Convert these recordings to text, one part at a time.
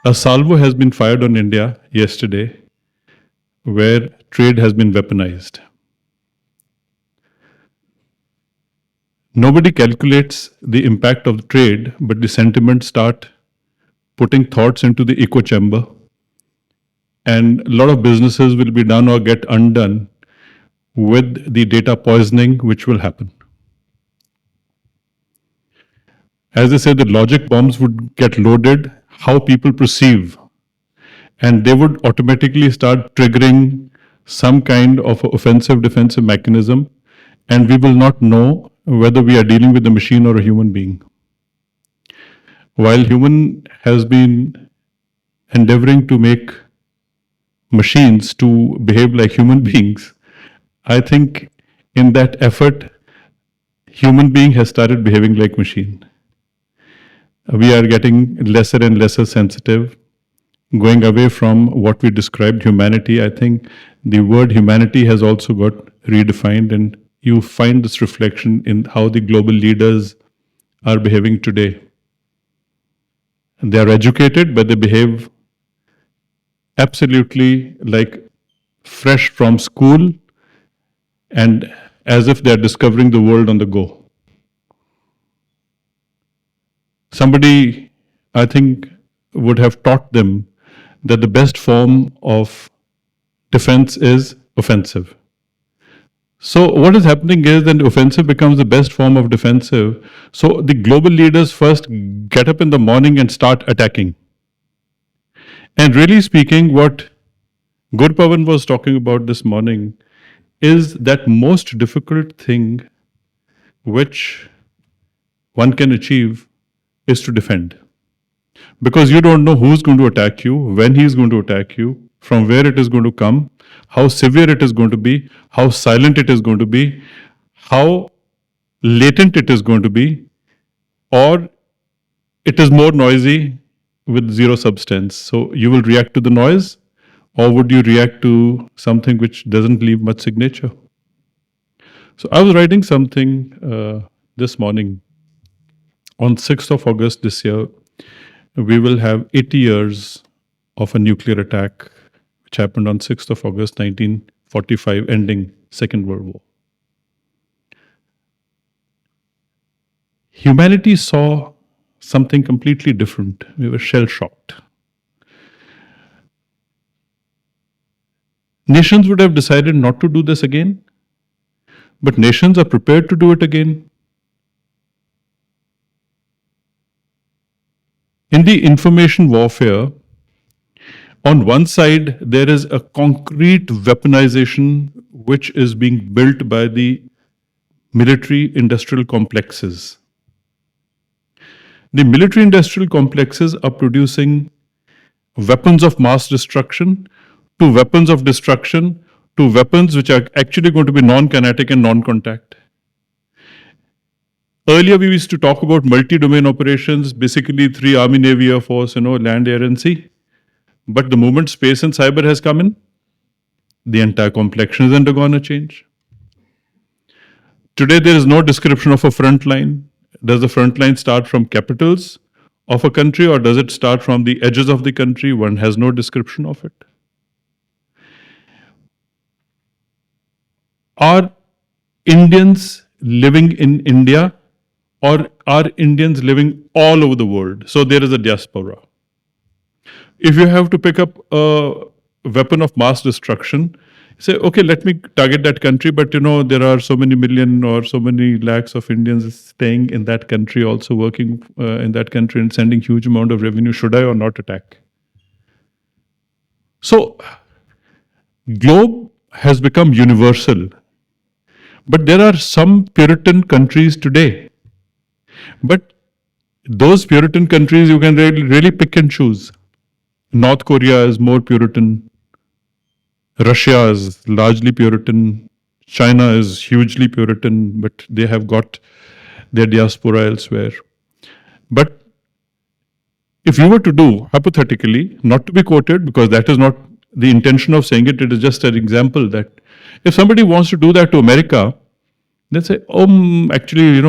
A salvo has been fired on India yesterday where trade has been weaponized. Nobody calculates the impact of the trade, but the sentiments start putting thoughts into the echo chamber, and a lot of businesses will be done or get undone with the data poisoning which will happen. As they say, the logic bombs would get loaded, how people perceive, and they would automatically start triggering some kind of offensive defensive mechanism, and we will not know whether we are dealing with a machine or a human being. While human has been endeavoring to make machines to behave like human beings, I think in that effort, human being has started behaving like machine. We are getting lesser and lesser sensitive, going away from what we described humanity. I think the word humanity has also got redefined, and you find this reflection in how the global leaders are behaving today. They are educated, but they behave absolutely like fresh from school and as if they are discovering the world on the go. Somebody, I think, would have taught them that the best form of defense is offensive. So what is happening is that offensive becomes the best form of defensive. So the global leaders first get up in the morning and start attacking. And really speaking, what Gurpavan was talking about this morning is that most difficult thing which one can achieve is to defend. Because you don't know who's going to attack you, when he's going to attack you, from where it is going to come, how severe it is going to be, how silent it is going to be, how latent it is going to be, or it is more noisy with zero substance. So you will react to the noise, or would you react to something which doesn't leave much signature? So I was writing something this morning. On 6th of August this year, we will have 80 years of a nuclear attack which happened on 6th of August 1945, ending Second World War. Humanity saw something completely different. We were shell-shocked. Nations would have decided not to do this again, but nations are prepared to do it again. In the information warfare, on one side, there is a concrete weaponization which is being built by the military industrial complexes. The military industrial complexes are producing weapons of mass destruction to weapons of destruction to weapons which are actually going to be non-kinetic and non-contact. Earlier, we used to talk about multi-domain operations, basically 3 Army, Navy, Air Force, land, air and sea. But the moment space and cyber has come in, the entire complexion has undergone a change. Today, there is no description of a front line. Does the front line start from capitals of a country, or does it start from the edges of the country? One has no description of it. Are Indians living in India, or are Indians living all over the world? So there is a diaspora. If you have to pick up a weapon of mass destruction, say, okay, let me target that country, but there are so many million or so many lakhs of Indians staying in that country, also working in that country and sending huge amount of revenue. Should I or not attack? So, globe has become universal. But there are some Puritan countries today. But those Puritan countries you can really pick and choose. North Korea is more Puritan. Russia is largely Puritan. China is hugely Puritan, but they have got their diaspora elsewhere. But if you were to do, hypothetically, not to be quoted, because that is not the intention of saying it, it is just an example that if somebody wants to do that to America, They say, oh, actually,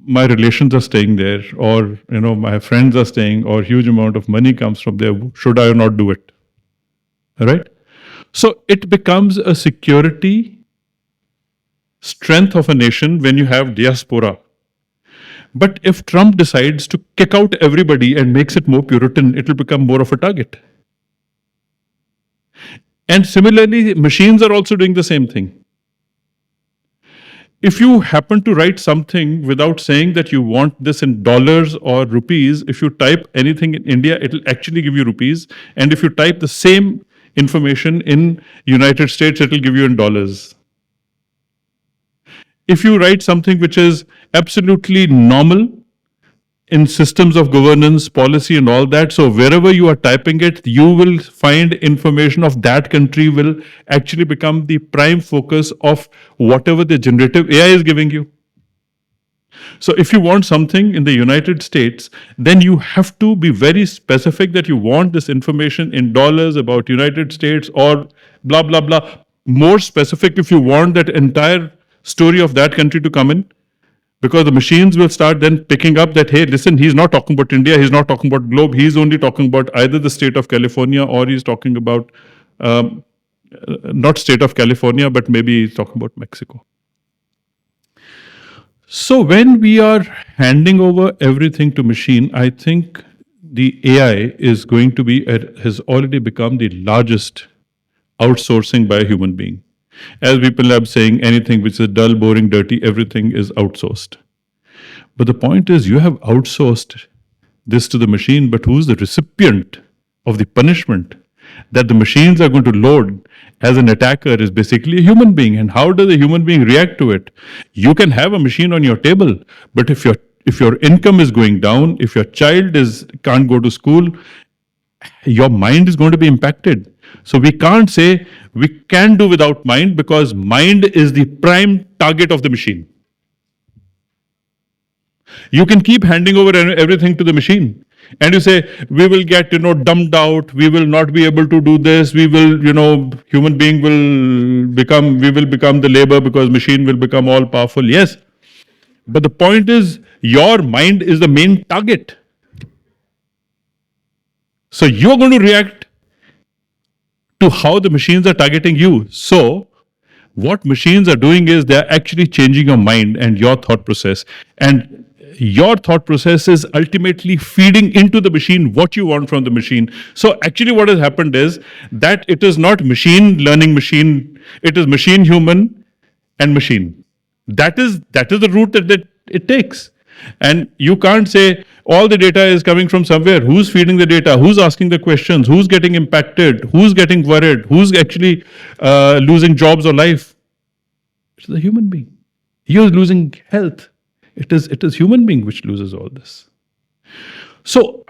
my relations are staying there, or, my friends are staying, or huge amount of money comes from there. Should I not do it? Right? So it becomes a security strength of a nation when you have diaspora. But if Trump decides to kick out everybody and makes it more Puritan, it will become more of a target. And similarly, machines are also doing the same thing. If you happen to write something without saying that you want this in dollars or rupees, if you type anything in India, it will actually give you rupees. And if you type the same information in United States, it will give you in dollars. If you write something which is absolutely normal in systems of governance, policy, and all that, so wherever you are typing it, you will find information of that country will actually become the prime focus of whatever the generative AI is giving you. So if you want something in the United States, then you have to be very specific that you want this information in dollars about United States or blah, blah, blah. More specific if you want that entire story of that country to come in, because the machines will start then picking up that, hey, listen, he's not talking about India, he's not talking about globe, he's only talking about either the state of California or he's talking about, not state of California, but maybe he's talking about Mexico. So when we are handing over everything to machine, I think the AI is going to be, has already become the largest outsourcing by a human being. As people are saying, anything which is dull, boring, dirty, everything is outsourced. But the point is, you have outsourced this to the machine, but who's the recipient of the punishment that the machines are going to load as an attacker is basically a human being. And how does a human being react to it? You can have a machine on your table, but if your income is going down, if your child can't go to school, your mind is going to be impacted. So we can't say we can do without mind, because mind is the prime target of the machine. You can keep handing over everything to the machine, and you say, we will get, dumbed out, we will not be able to do this, we will, human being we will become the labor because machine will become all powerful. Yes. But the point is, your mind is the main target. So you're going to react to how the machines are targeting you. So what machines are doing is they're actually changing your mind and your thought process. And your thought process is ultimately feeding into the machine what you want from the machine. So actually what has happened is that it is not machine learning machine, it is machine, human, and machine. That is the route that it takes. And you can't say all the data is coming from somewhere. Who's feeding the data? Who's asking the questions? Who's getting impacted? Who's getting worried? Who's actually losing jobs or life? It's the human being. He is losing health. It is human being which loses all this. So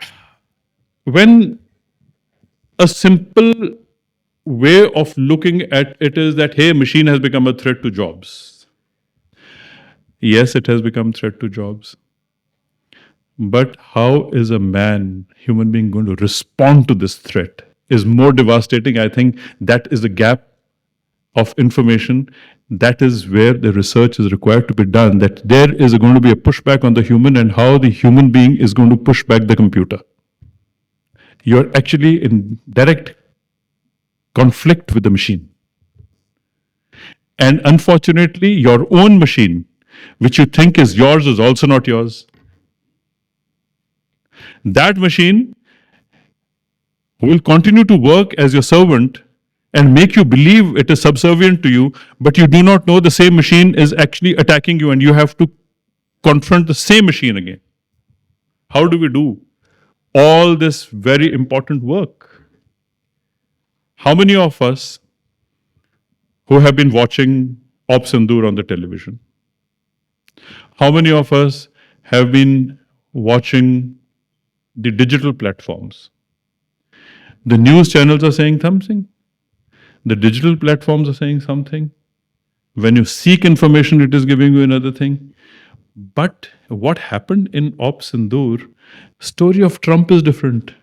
when a simple way of looking at it is that, hey, machine has become a threat to jobs. Yes, it has become a threat to jobs. But how is a human being going to respond to this threat is more devastating. I think that is the gap of information. That is where the research is required to be done, that there is going to be a pushback on the human and how the human being is going to push back the computer. You're actually in direct conflict with the machine. And unfortunately, your own machine, which you think is yours, is also not yours. That machine will continue to work as your servant and make you believe it is subservient to you, but you do not know the same machine is actually attacking you and you have to confront the same machine again. How do we do all this very important work? How many of us who have been watching Op Sindoor on the television? How many of us have been watching the digital platforms? The news channels are saying something. The digital platforms are saying something. When you seek information, it is giving you another thing. But what happened in Op Sindoor, story of Trump is different.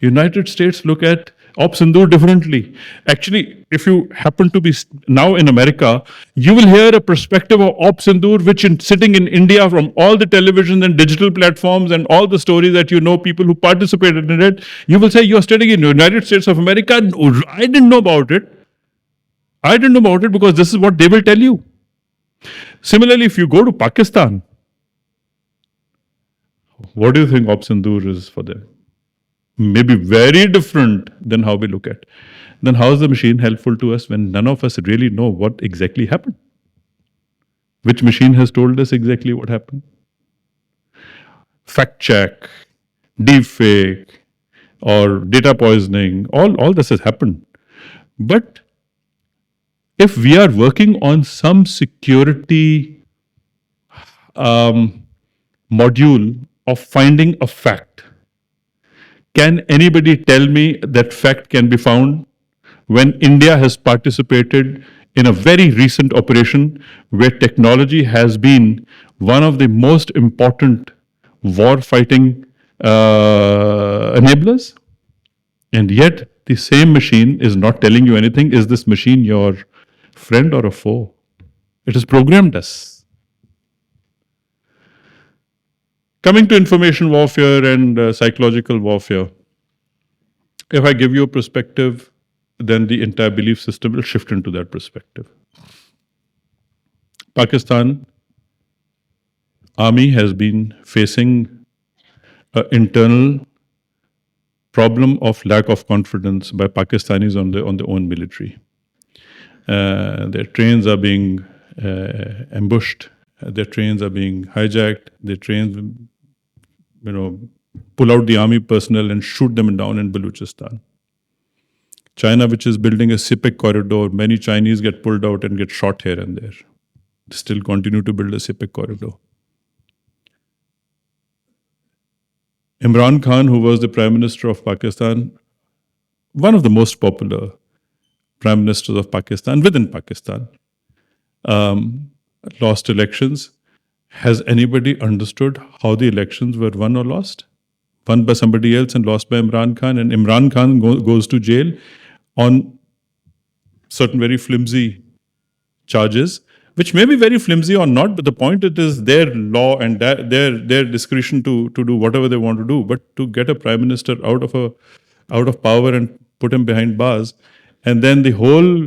United States look at Op Sindoor differently. Actually, if you happen to be now in America, you will hear a perspective of Op Sindoor, which sitting in India from all the television and digital platforms and all the stories that you know, people who participated in it, you will say, you're studying in the United States of America. No, I didn't know about it. I didn't know about it because this is what they will tell you. Similarly, if you go to Pakistan, what do you think Op Sindoor is for them? Maybe very different than how we look at. Then how is the machine helpful to us when none of us really know what exactly happened? Which machine has told us exactly what happened? Fact check, deep fake, or data poisoning, all this has happened. But if we are working on some security module of finding a fact, can anybody tell me that fact can be found when India has participated in a very recent operation where technology has been one of the most important war fighting enablers? And yet the same machine is not telling you anything. Is this machine your friend or a foe? It has programmed us. Coming to information warfare and psychological warfare, if I give you a perspective, then the entire belief system will shift into that perspective. Pakistan army has been facing an internal problem of lack of confidence by Pakistanis on their own military. Their trains are being ambushed. Their trains are being hijacked. Their trains, pull out the army personnel and shoot them down in Baluchistan. China, which is building a CPEC corridor, many Chinese get pulled out and get shot here and there. They still continue to build a CPEC corridor. Imran Khan, who was the Prime Minister of Pakistan, one of the most popular Prime Ministers of Pakistan within Pakistan, lost elections. Has anybody understood how the elections were won or lost? Won by somebody else and lost by Imran Khan, and Imran Khan goes to jail on certain very flimsy charges, which may be very flimsy or not, but the point it is their law and their discretion to do whatever they want to do. But to get a prime minister out of power and put him behind bars, and then the whole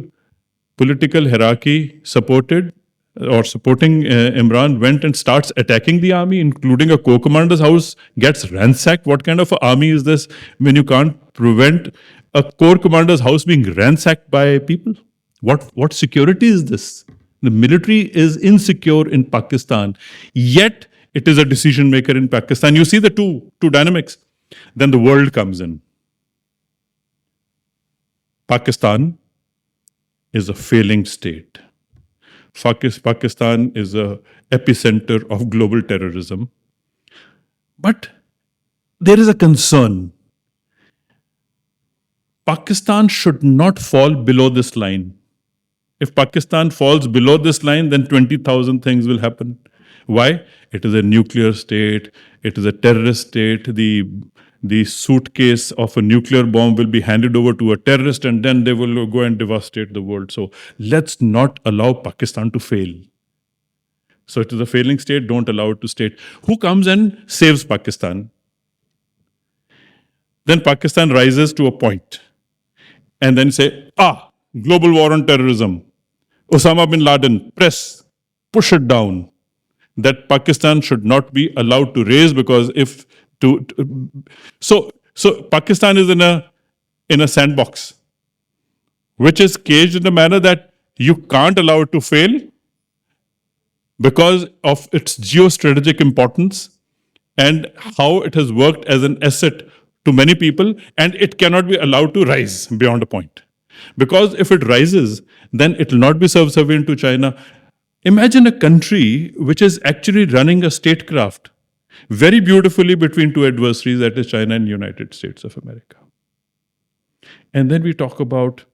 political hierarchy supporting Imran went and starts attacking the army, including a co-commander's house gets ransacked. What kind of an army is this when you can't prevent a corps commander's house being ransacked by people? What security is this? The military is insecure in Pakistan, yet it is a decision maker in Pakistan. You see the two dynamics. Then the world comes in. Pakistan is a failing state. Pakistan is an epicenter of global terrorism. But there is a concern. Pakistan should not fall below this line. If Pakistan falls below this line, then 20,000 things will happen. Why? It is a nuclear state. It is a terrorist state. The suitcase of a nuclear bomb will be handed over to a terrorist, and then they will go and devastate the world. So let's not allow Pakistan to fail. So it is a failing state. Don't allow it to state. Who comes and saves Pakistan? Then Pakistan rises to a point and then say, global war on terrorism. Osama bin Laden, push it down. That Pakistan should not be allowed to raise, because so Pakistan is in a sandbox, which is caged in a manner that you can't allow it to fail because of its geostrategic importance and how it has worked as an asset to many people, and it cannot be allowed to rise beyond a point. Because if it rises, then it will not be subservient to China. Imagine a country which is actually running a statecraft very beautifully between two adversaries, that is China and United States of America. And then we talk about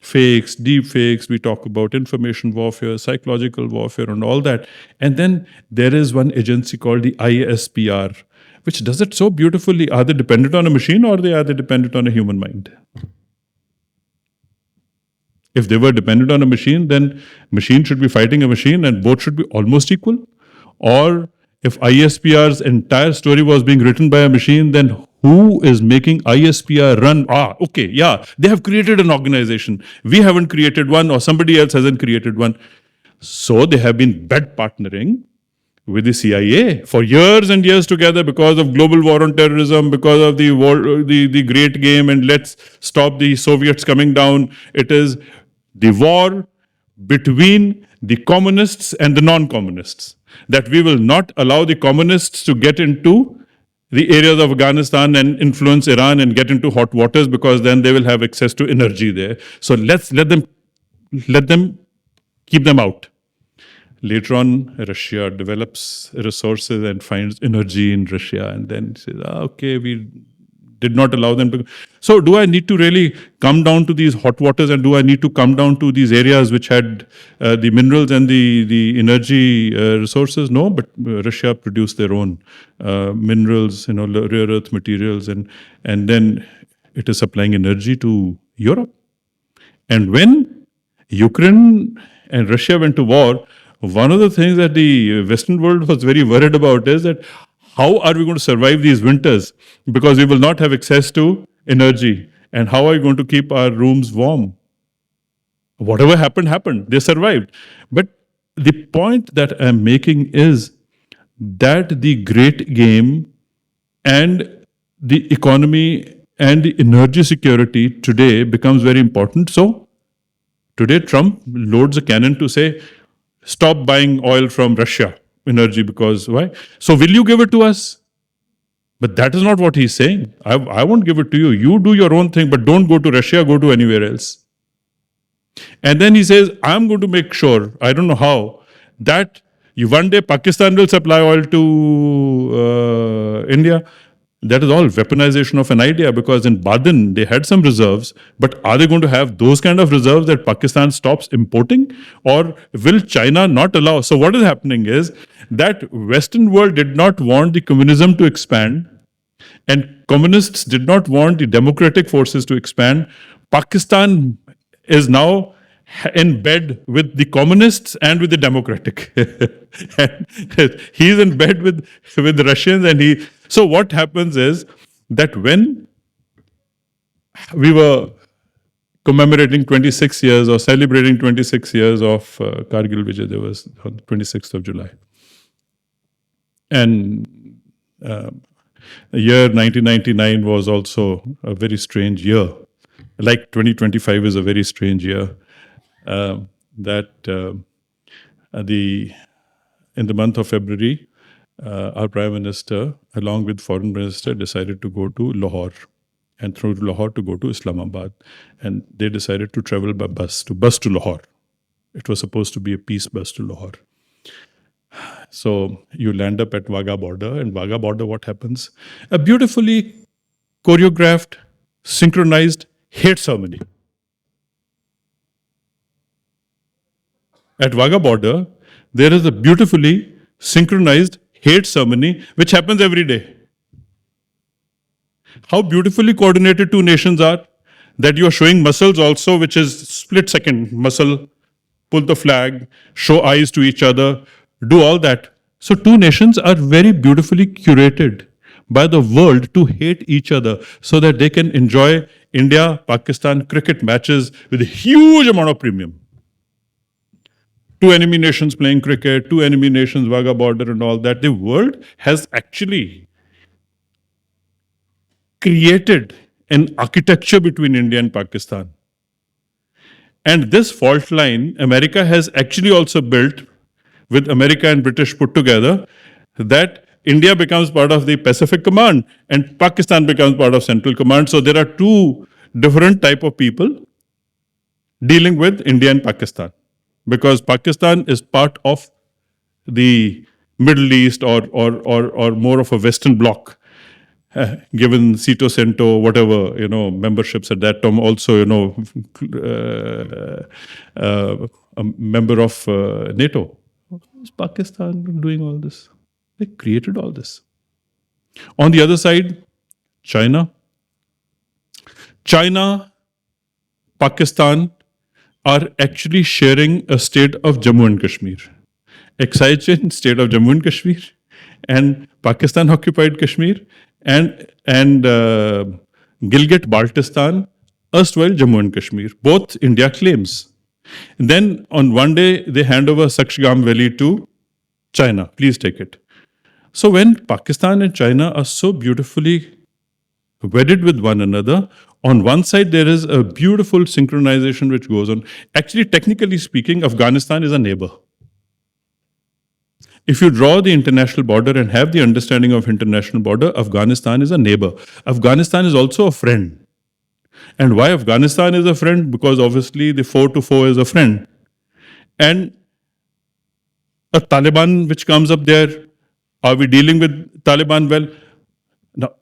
fakes, deep fakes, we talk about information warfare, psychological warfare and all that. And then there is one agency called the ISPR, which does it so beautifully. Are they dependent on a machine, or are they dependent on a human mind? If they were dependent on a machine, then machine should be fighting a machine and both should be almost equal. Or if ISPR's entire story was being written by a machine, then who is making ISPR run? Okay, yeah, they have created an organization. We haven't created one, or somebody else hasn't created one. So they have been bed partnering with the CIA for years and years together because of global war on terrorism, because of the war, the great game, and let's stop the Soviets coming down. It is the war between the communists and the non-communists, that we will not allow the communists to get into the areas of Afghanistan and influence Iran and get into hot waters, because then they will have access to energy there. So let's let them keep them out. Later on, Russia develops resources and finds energy in Russia, and then says, okay, we did not allow them to. So do I need to really come down to these hot waters, and do I need to come down to these areas which had the minerals and the energy resources? No, but Russia produced their own minerals, rare earth materials, and then it is supplying energy to Europe. And when Ukraine and Russia went to war, one of the things that the Western world was very worried about is that how are we going to survive these winters? Because we will not have access to energy. And how are we going to keep our rooms warm? Whatever happened, happened. They survived. But the point that I'm making is that the great game and the economy and the energy security today becomes very important. So today Trump loads a cannon to say, stop buying oil from Russia, energy, because why? So will you give it to us? But that is not what he's saying. I won't give it to you. You do your own thing, but don't go to Russia, go to anywhere else. And then he says, I'm going to make sure, I don't know how, that one day Pakistan will supply oil to India. That is all weaponization of an idea, because in Baden they had some reserves, but are they going to have those kind of reserves that Pakistan stops importing, or will China not allow? So what is happening is that Western world did not want the communism to expand, and communists did not want the democratic forces to expand. Pakistan is now in bed with the communists and with the democratic. He's in bed with the Russians, and so what happens is that when we were commemorating 26 years or celebrating 26 years of Kargil Vijay Diwas on the 26th of July, and the year 1999 was also a very strange year. Like 2025 is a very strange year. In the month of February, our Prime Minister, along with Foreign Minister, decided to go to Lahore, and through Lahore to go to Islamabad. And they decided to travel by bus to Lahore. It was supposed to be a peace bus to Lahore. So you land up at Wagah border, and Wagah border, what happens? A beautifully choreographed, synchronized hate ceremony. At Wagah border, there is a beautifully synchronized hate ceremony which happens every day. How beautifully coordinated two nations are, that you are showing muscles also, which is split-second muscle, pull the flag, show eyes to each other, do all that. So two nations are very beautifully curated by the world to hate each other so that they can enjoy India-Pakistan cricket matches with a huge amount of premium. Two enemy nations playing cricket, two enemy nations, Wagah border and all that. The world has actually created an architecture between India and Pakistan. And this fault line, America has actually also built, with America and British put together, that India becomes part of the Pacific Command and Pakistan becomes part of Central Command. So there are two different type of people dealing with India and Pakistan, because Pakistan is part of the Middle East or more of a Western bloc, given CETO, CENTO, whatever, memberships at that time. Also, a member of NATO. Is Pakistan doing all this? They created all this. On the other side, China. China, Pakistan are actually sharing a state of Jammu and Kashmir. Excited state of Jammu and Kashmir, and Pakistan occupied Kashmir, and Gilgit-Baltistan, erstwhile Jammu and Kashmir. Both India claims. And then on one day they hand over Sakshgam Valley to China. Please take it. So when Pakistan and China are so beautifully wedded with one another, on one side there is a beautiful synchronization which goes on. Actually, technically speaking, Afghanistan is a neighbor. If you draw the international border and have the understanding of international border, Afghanistan is a neighbor. Afghanistan is also a friend. And why Afghanistan is a friend? Because obviously the 4 to 4 is a friend. And a Taliban which comes up there, are we dealing with Taliban well? Now,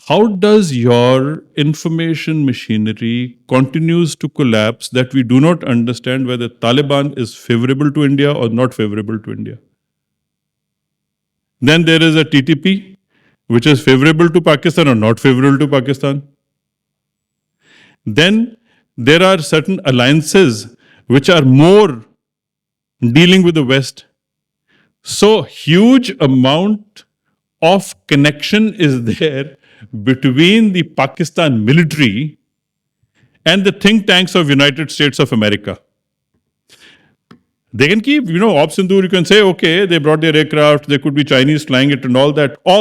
how does your information machinery continues to collapse that we do not understand whether Taliban is favorable to India or not favorable to India? Then there is a TTP, which is favorable to Pakistan or not favorable to Pakistan. Then there are certain alliances which are more dealing with the West. So huge amount of connection is there between the Pakistan military and the think tanks of United States of America. They can keep, Op Sindoor, you can say, okay, they brought their aircraft, there could be Chinese flying it and all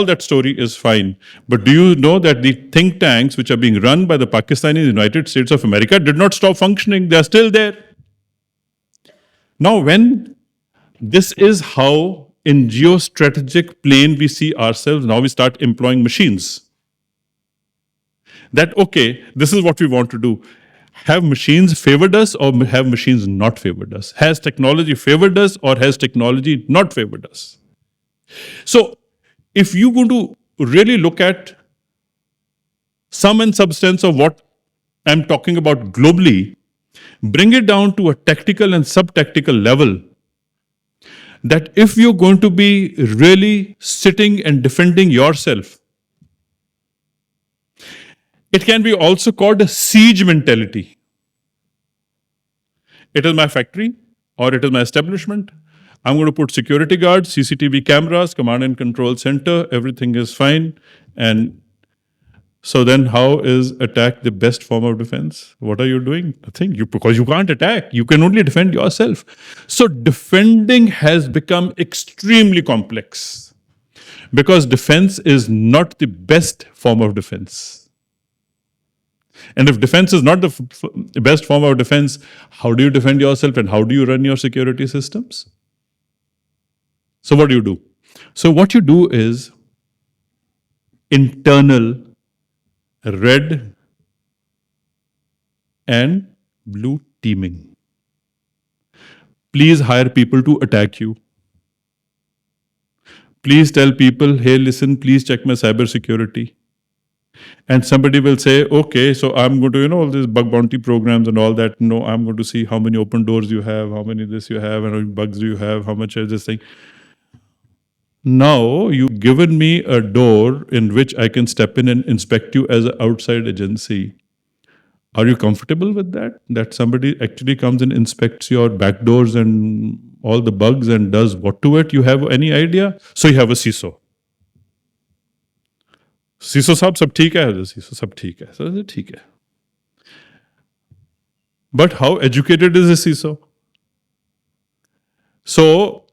that story is fine. But do you know that the think tanks which are being run by the Pakistani United States of America did not stop functioning, they are still there. Now when this is how in geostrategic plane we see ourselves, now we start employing machines. That, okay, this is what we want to do. Have machines favored us or have machines not favored us? Has technology favored us or has technology not favored us? So, if you're going to really look at sum and substance of what I'm talking about globally, bring it down to a tactical and sub-tactical level, that if you're going to be really sitting and defending yourself, it can be also called a siege mentality. It is my factory or it is my establishment. I'm going to put security guards, CCTV cameras, command and control center, everything is fine. And so then how is attack the best form of defense? What are you doing? Nothing. Because you can't attack. You can only defend yourself. So defending has become extremely complex because defense is not the best form of defense. And if defense is not the best form of defense, how do you defend yourself and how do you run your security systems? So what do? So what you do is internal red and blue teaming. Please hire people to attack you. Please tell people, hey, listen, please check my cyber security. And somebody will say, okay, so I'm going to, all these bug bounty programs and all that. No, I'm going to see how many open doors you have, how many this you have, and how many bugs do you have, how much is this thing. Now, you've given me a door in which I can step in and inspect you as an outside agency. Are you comfortable with that? That somebody actually comes and inspects your back doors and all the bugs and does what to it? You have any idea? So you have a CISO. CISO साहब सब ठीक है, CISO सब ठीक है, so ठीक है. But how educated is a CISO? So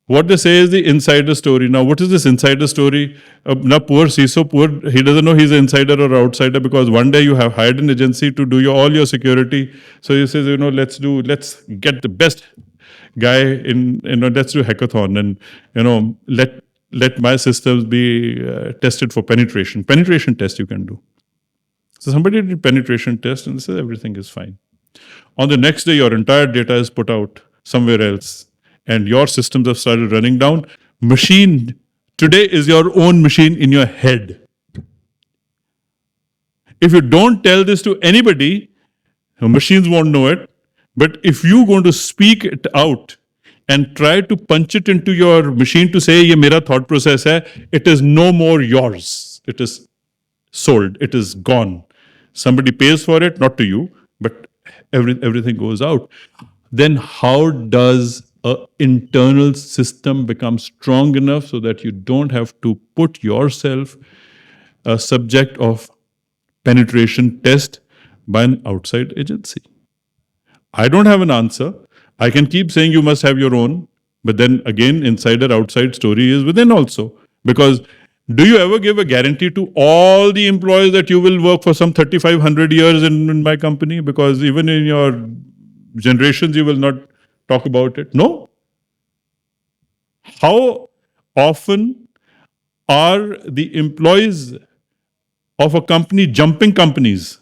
what they say is the insider story. Now, what is this insider story? Now, poor CISO, he doesn't know he's an insider or outsider because one day you have hired an agency to do all your security. So he says, let's get the best guy in, let's do hackathon and, let my systems be tested for penetration. Penetration test you can do. So somebody did penetration test and says everything is fine. On the next day, your entire data is put out somewhere else and your systems have started running down. Machine today is your own machine in your head. If you don't tell this to anybody, machines won't know it. But if you're going to speak it out, and try to punch it into your machine to say, ye mera thought process hai, it is no more yours. It is sold. It is gone. Somebody pays for it, not to you, but everything goes out. Then how does an internal system become strong enough so that you don't have to put yourself a subject of penetration test by an outside agency? I don't have an answer. I can keep saying you must have your own, but then again, insider outside story is within also. Because do you ever give a guarantee to all the employees that you will work for some 3,500 years in my company? Because even in your generations, you will not talk about it. No. How often are the employees of a company jumping companies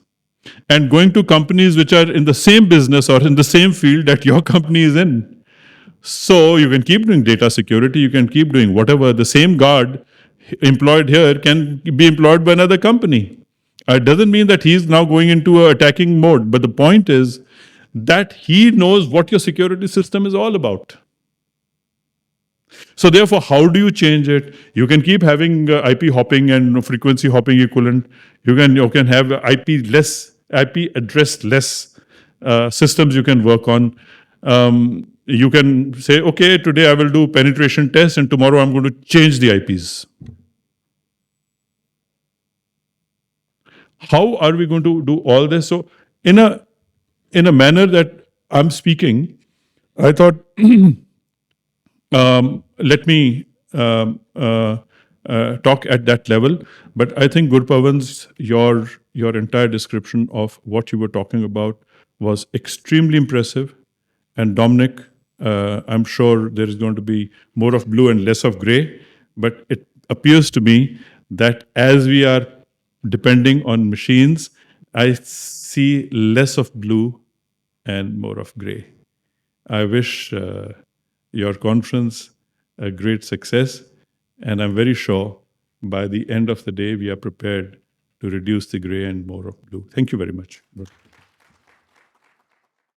and going to companies which are in the same business or in the same field that your company is in? So you can keep doing data security, you can keep doing whatever. The same guard employed here can be employed by another company. It doesn't mean that he's now going into a attacking mode, but the point is that he knows what your security system is all about. So therefore, how do you change it? You can keep having IP hopping and frequency hopping equivalent. You can have IP address less systems you can work on. You can say, okay, today I will do penetration tests and tomorrow I'm going to change the IPs. How are we going to do all this? So in a manner that I'm speaking, I thought, let me talk at that level. But I think Gurpavan's, your entire description of what you were talking about was extremely impressive. And Dominic, I'm sure there is going to be more of blue and less of gray. But it appears to me that as we are depending on machines, I see less of blue and more of gray. I wish your conference a great success, and I'm very sure by the end of the day we are prepared to reduce the gray and more of blue. Thank you very much.